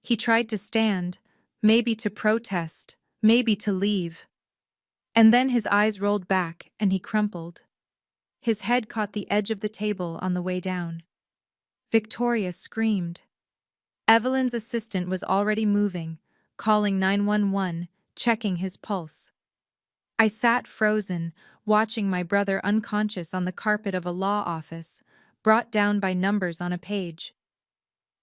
He tried to stand, maybe to protest, maybe to leave. And then his eyes rolled back and he crumpled. His head caught the edge of the table on the way down. Victoria screamed. Evelyn's assistant was already moving, calling 911, checking his pulse. I sat frozen, watching my brother unconscious on the carpet of a law office, brought down by numbers on a page.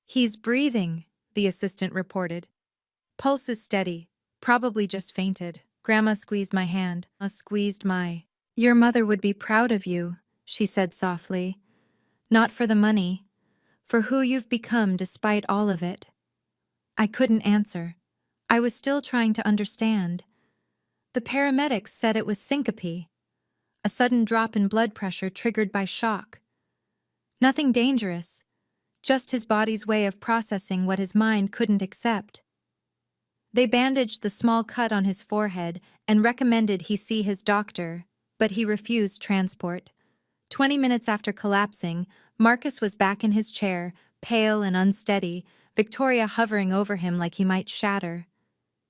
He's breathing, the assistant reported. Pulse is steady, probably just fainted. Grandma squeezed my hand, Your mother would be proud of you, she said softly. Not for the money, for who you've become despite all of it. I couldn't answer. I was still trying to understand. The paramedics said it was syncope, a sudden drop in blood pressure triggered by shock. Nothing dangerous, just his body's way of processing what his mind couldn't accept. They bandaged the small cut on his forehead and recommended he see his doctor, but he refused transport. 20 minutes after collapsing, Marcus was back in his chair, pale and unsteady, Victoria hovering over him like he might shatter.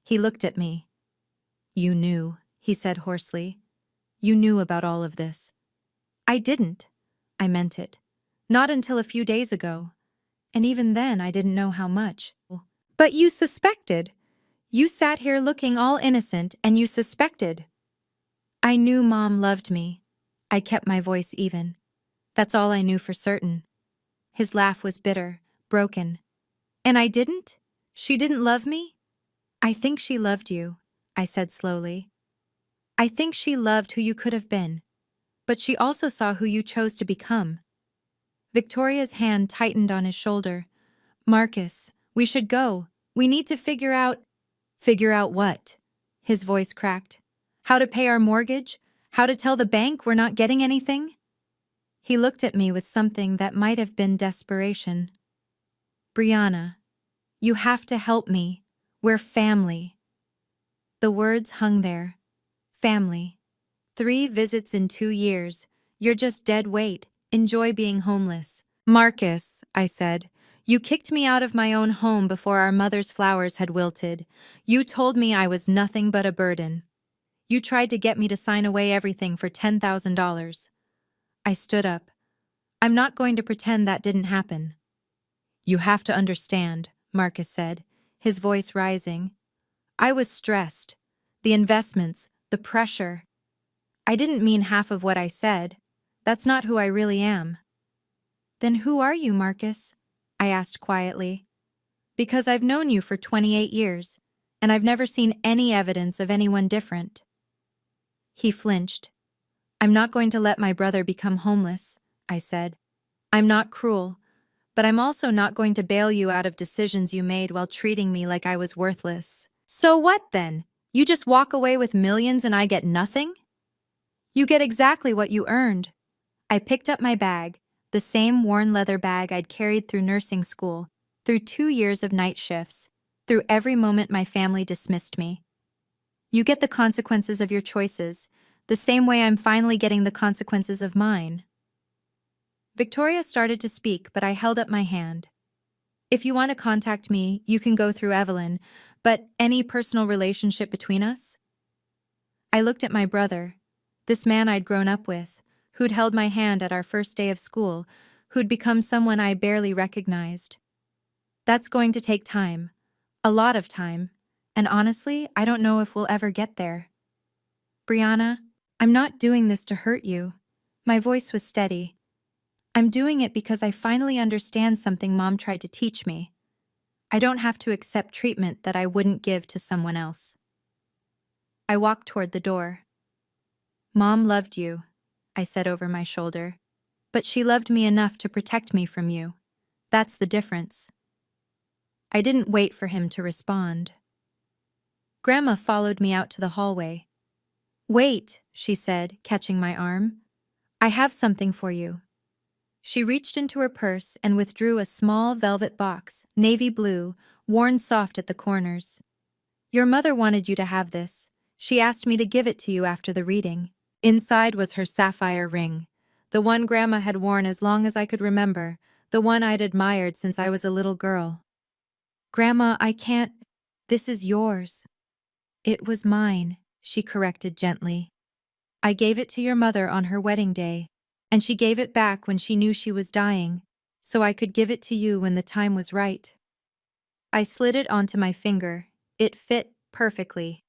He looked at me. You knew, he said hoarsely. You knew about all of this. I didn't. I meant it. Not until a few days ago. And even then I didn't know how much. But you suspected. You sat here looking all innocent and you suspected. I knew Mom loved me. I kept my voice even. That's all I knew for certain. His laugh was bitter, broken. And I didn't? She didn't love me? I think she loved you, I said slowly. I think she loved who you could have been, but she also saw who you chose to become. Victoria's hand tightened on his shoulder. Marcus, we should go. We need to figure out... Figure out what? His voice cracked. How to pay our mortgage? How to tell the bank we're not getting anything? He looked at me with something that might have been desperation. Brianna, you have to help me. We're family. The words hung there. Family. 3 visits in 2 years. You're just dead weight. Enjoy being homeless. Marcus, I said, you kicked me out of my own home before our mother's flowers had wilted. You told me I was nothing but a burden. You tried to get me to sign away everything for $10,000. I stood up. I'm not going to pretend that didn't happen. You have to understand, Marcus said, his voice rising. I was stressed. The investments, the pressure. I didn't mean half of what I said. That's not who I really am. Then who are you, Marcus? I asked quietly. Because I've known you for 28 years, and I've never seen any evidence of anyone different. He flinched. I'm not going to let my brother become homeless, I said. I'm not cruel, but I'm also not going to bail you out of decisions you made while treating me like I was worthless. So what then? You just walk away with millions and I get nothing? You get exactly what you earned. I picked up my bag, the same worn leather bag I'd carried through nursing school, through 2 years of night shifts, through every moment my family dismissed me. You get the consequences of your choices, the same way I'm finally getting the consequences of mine. Victoria started to speak, but I held up my hand. If you want to contact me, you can go through Evelyn, but any personal relationship between us? I looked at my brother, this man I'd grown up with, who'd held my hand at our first day of school, who'd become someone I barely recognized. That's going to take time, a lot of time, and honestly, I don't know if we'll ever get there. Brianna, I'm not doing this to hurt you. My voice was steady. I'm doing it because I finally understand something Mom tried to teach me. I don't have to accept treatment that I wouldn't give to someone else. I walked toward the door. Mom loved you, I said over my shoulder, but she loved me enough to protect me from you. That's the difference. I didn't wait for him to respond. Grandma followed me out to the hallway. Wait, she said, catching my arm. I have something for you. She reached into her purse and withdrew a small velvet box, navy blue, worn soft at the corners. Your mother wanted you to have this. She asked me to give it to you after the reading. Inside was her sapphire ring, the one Grandma had worn as long as I could remember, the one I'd admired since I was a little girl. Grandma, I can't. This is yours. It was mine, she corrected gently. I gave it to your mother on her wedding day, and she gave it back when she knew she was dying, so I could give it to you when the time was right. I slid it onto my finger. It fit perfectly.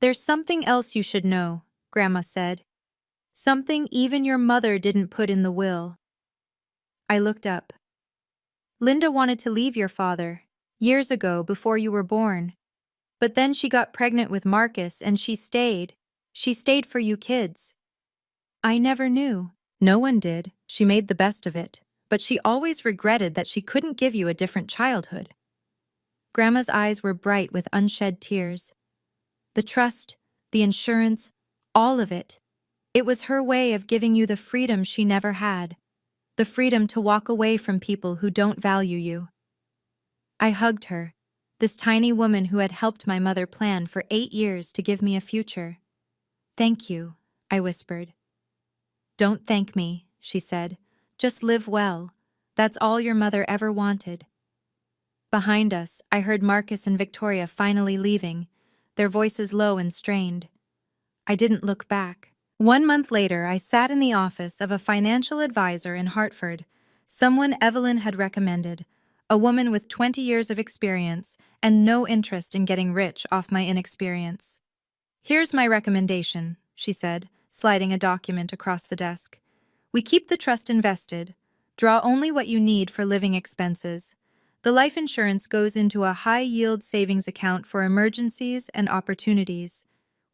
There's something else you should know, Grandma said. Something even your mother didn't put in the will. I looked up. Linda wanted to leave your father, years ago before you were born. But then she got pregnant with Marcus and she stayed. She stayed for you kids. I never knew. No one did. She made the best of it. But she always regretted that she couldn't give you a different childhood. Grandma's eyes were bright with unshed tears. The trust, the insurance, all of it. It was her way of giving you the freedom she never had. The freedom to walk away from people who don't value you. I hugged her, this tiny woman who had helped my mother plan for 8 years to give me a future. Thank you, I whispered. Don't thank me, she said. Just live well. That's all your mother ever wanted. Behind us, I heard Marcus and Victoria finally leaving, their voices low and strained. I didn't look back. 1 month later, I sat in the office of a financial advisor in Hartford, someone Evelyn had recommended, a woman with 20 years of experience and no interest in getting rich off my inexperience. Here's my recommendation, she said, sliding a document across the desk. We keep the trust invested. Draw only what you need for living expenses. The life insurance goes into a high-yield savings account for emergencies and opportunities.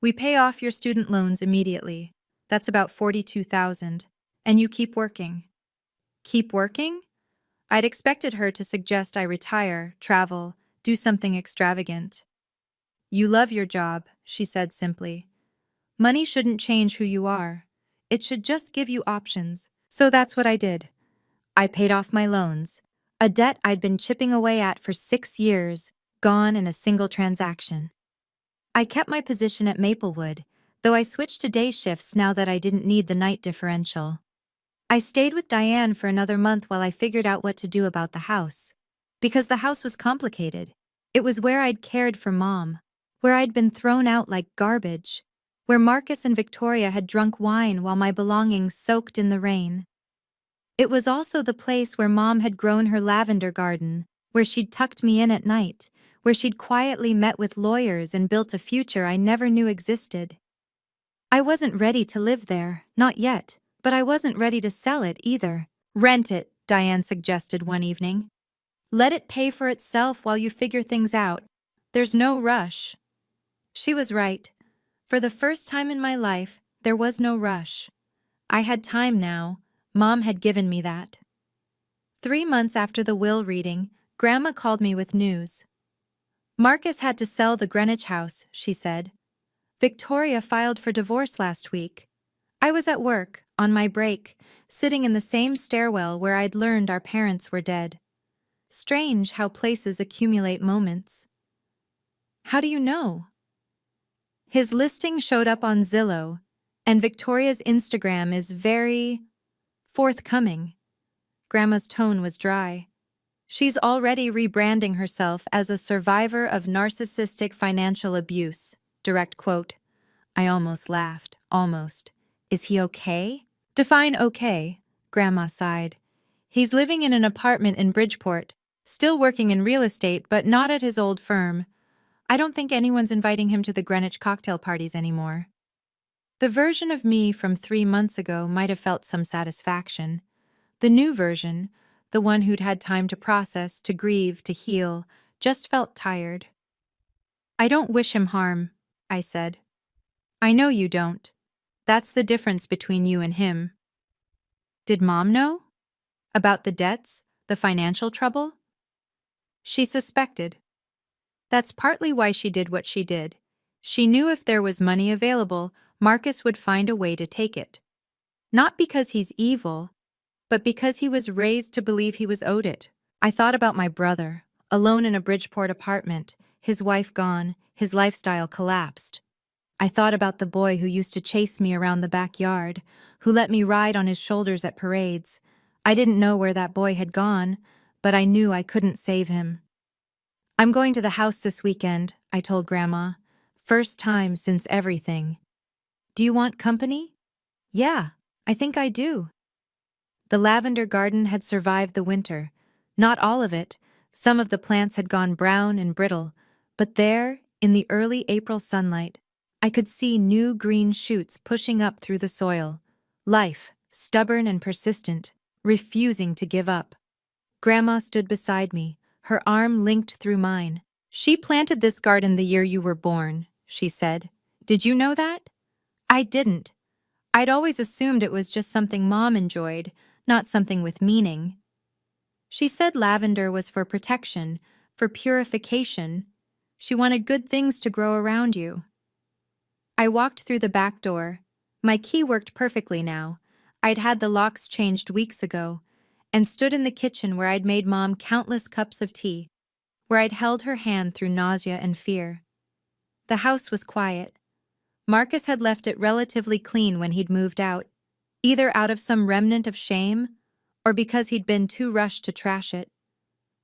We pay off your student loans immediately. That's about $42,000. And you keep working. Keep working? I'd expected her to suggest I retire, travel, do something extravagant. You love your job, she said simply. Money shouldn't change who you are. It should just give you options. So that's what I did. I paid off my loans, a debt I'd been chipping away at for 6 years, gone in a single transaction. I kept my position at Maplewood, though I switched to day shifts now that I didn't need the night differential. I stayed with Diane for another month while I figured out what to do about the house. Because the house was complicated. It was where I'd cared for Mom, where I'd been thrown out like garbage, where Marcus and Victoria had drunk wine while my belongings soaked in the rain. It was also the place where Mom had grown her lavender garden, where she'd tucked me in at night, where she'd quietly met with lawyers and built a future I never knew existed. I wasn't ready to live there, not yet, but I wasn't ready to sell it either. Rent it, Diane suggested one evening. Let it pay for itself while you figure things out. There's no rush. She was right. For the first time in my life, there was no rush. I had time now. Mom had given me that. 3 months after the will reading, Grandma called me with news. Marcus had to sell the Greenwich house, she said. Victoria filed for divorce last week. I was at work, on my break, sitting in the same stairwell where I'd learned our parents were dead. Strange how places accumulate moments. How do you know? His listing showed up on Zillow, and Victoria's Instagram is very forthcoming. Grandma's tone was dry. She's already rebranding herself as a survivor of narcissistic financial abuse. Direct quote. I almost laughed. Almost. Is he okay? Define okay, Grandma sighed. He's living in an apartment in Bridgeport, still working in real estate, but not at his old firm. I don't think anyone's inviting him to the Greenwich cocktail parties anymore. The version of me from 3 months ago might have felt some satisfaction. The new version, the one who'd had time to process, to grieve, to heal, just felt tired. I don't wish him harm, I said. I know you don't. That's the difference between you and him. Did Mom know? About the debts, the financial trouble? She suspected. That's partly why she did what she did. She knew if there was money available, Marcus would find a way to take it. Not because he's evil, but because he was raised to believe he was owed it. I thought about my brother, alone in a Bridgeport apartment, his wife gone, his lifestyle collapsed. I thought about the boy who used to chase me around the backyard, who let me ride on his shoulders at parades. I didn't know where that boy had gone, but I knew I couldn't save him. I'm going to the house this weekend, I told Grandma. First time since everything. Do you want company? Yeah, I think I do. The lavender garden had survived the winter. Not all of it. Some of the plants had gone brown and brittle, but there, in the early April sunlight, I could see new green shoots pushing up through the soil. Life, stubborn and persistent, refusing to give up. Grandma stood beside me, her arm linked through mine. She planted this garden the year you were born, she said. Did you know that? I didn't. I'd always assumed it was just something Mom enjoyed, not something with meaning. She said lavender was for protection, for purification. She wanted good things to grow around you. I walked through the back door. My key worked perfectly now. I'd had the locks changed weeks ago, and stood in the kitchen where I'd made Mom countless cups of tea, where I'd held her hand through nausea and fear. The house was quiet. Marcus had left it relatively clean when he'd moved out, either out of some remnant of shame or because he'd been too rushed to trash it.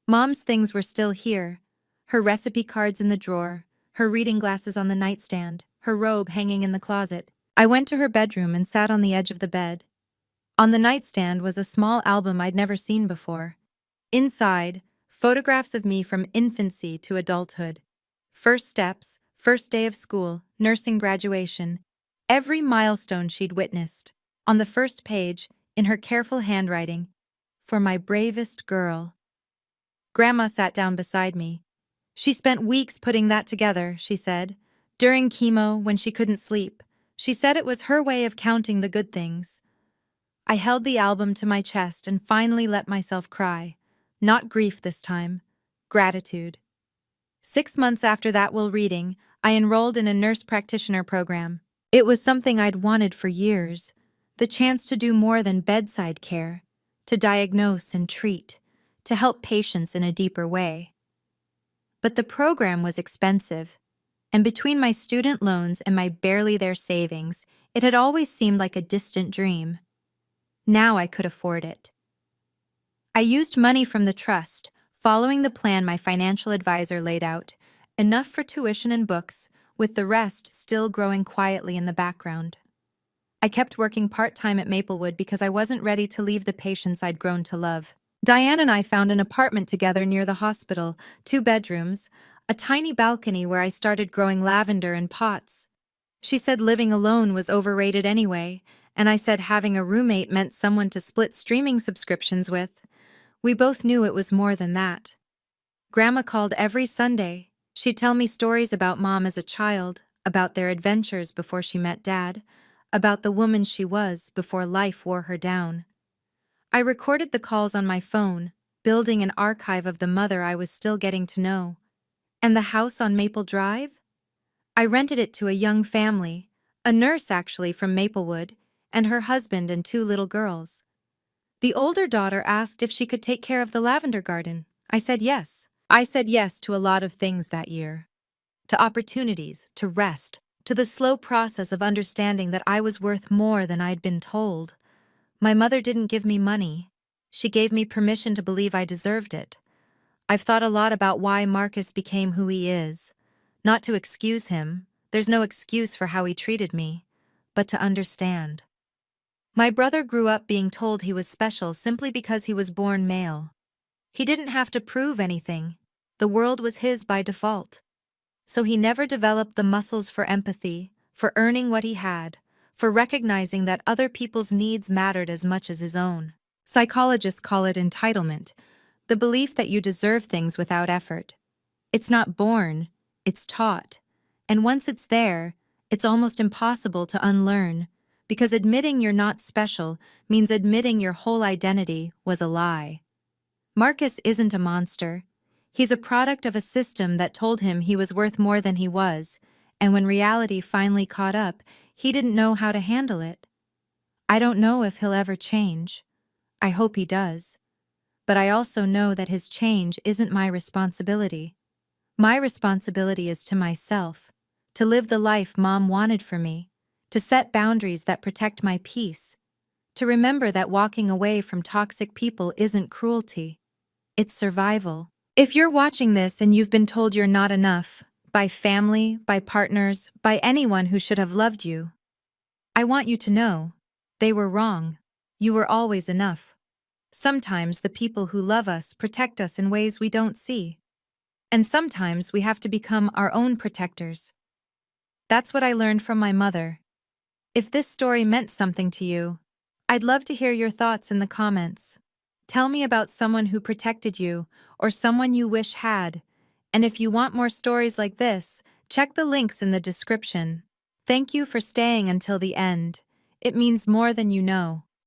Mom's things were still here, her recipe cards in the drawer, her reading glasses on the nightstand, her robe hanging in the closet. I went to her bedroom and sat on the edge of the bed. On the nightstand was a small album I'd never seen before. Inside, photographs of me from infancy to adulthood. First steps, first day of school, nursing graduation, every milestone she'd witnessed. On the first page, in her careful handwriting, for my bravest girl. Grandma sat down beside me. She spent weeks putting that together, she said. During chemo, when she couldn't sleep, she said it was her way of counting the good things. I held the album to my chest and finally let myself cry. Not grief this time, gratitude. 6 months after that will reading, I enrolled in a nurse practitioner program. It was something I'd wanted for years, the chance to do more than bedside care, to diagnose and treat, to help patients in a deeper way. But the program was expensive, and between my student loans and my barely there savings, it had always seemed like a distant dream. Now I could afford it. I used money from the trust, following the plan my financial advisor laid out, enough for tuition and books, with the rest still growing quietly in the background. I kept working part-time at Maplewood because I wasn't ready to leave the patients I'd grown to love. Diane and I found an apartment together near the hospital, 2 bedrooms, a tiny balcony where I started growing lavender in pots. She said living alone was overrated anyway, and I said having a roommate meant someone to split streaming subscriptions with. We both knew it was more than that. Grandma called every Sunday. She'd tell me stories about Mom as a child, about their adventures before she met Dad, about the woman she was before life wore her down. I recorded the calls on my phone, building an archive of the mother I was still getting to know. And the house on Maple Drive? I rented it to a young family, a nurse actually from Maplewood, and her husband and 2 little girls. The older daughter asked if she could take care of the lavender garden. I said yes. I said yes to a lot of things that year. To opportunities, to rest, to the slow process of understanding that I was worth more than I'd been told. My mother didn't give me money. She gave me permission to believe I deserved it. I've thought a lot about why Marcus became who he is. Not to excuse him, there's no excuse for how he treated me, but to understand. My brother grew up being told he was special simply because he was born male. He didn't have to prove anything. The world was his by default. So he never developed the muscles for empathy, for earning what he had, for recognizing that other people's needs mattered as much as his own. Psychologists call it entitlement, the belief that you deserve things without effort. It's not born, it's taught. And once it's there, it's almost impossible to unlearn, because admitting you're not special means admitting your whole identity was a lie. Marcus isn't a monster. He's a product of a system that told him he was worth more than he was, and when reality finally caught up, he didn't know how to handle it. I don't know if he'll ever change. I hope he does. But I also know that his change isn't my responsibility. My responsibility is to myself, to live the life Mom wanted for me, to set boundaries that protect my peace, to remember that walking away from toxic people isn't cruelty. It's survival. If you're watching this and you've been told you're not enough, by family, by partners, by anyone who should have loved you, I want you to know, they were wrong. You were always enough. Sometimes the people who love us protect us in ways we don't see. And sometimes we have to become our own protectors. That's what I learned from my mother. If this story meant something to you, I'd love to hear your thoughts in the comments. Tell me about someone who protected you or someone you wish had. And if you want more stories like this, check the links in the description. Thank you for staying until the end. It means more than you know.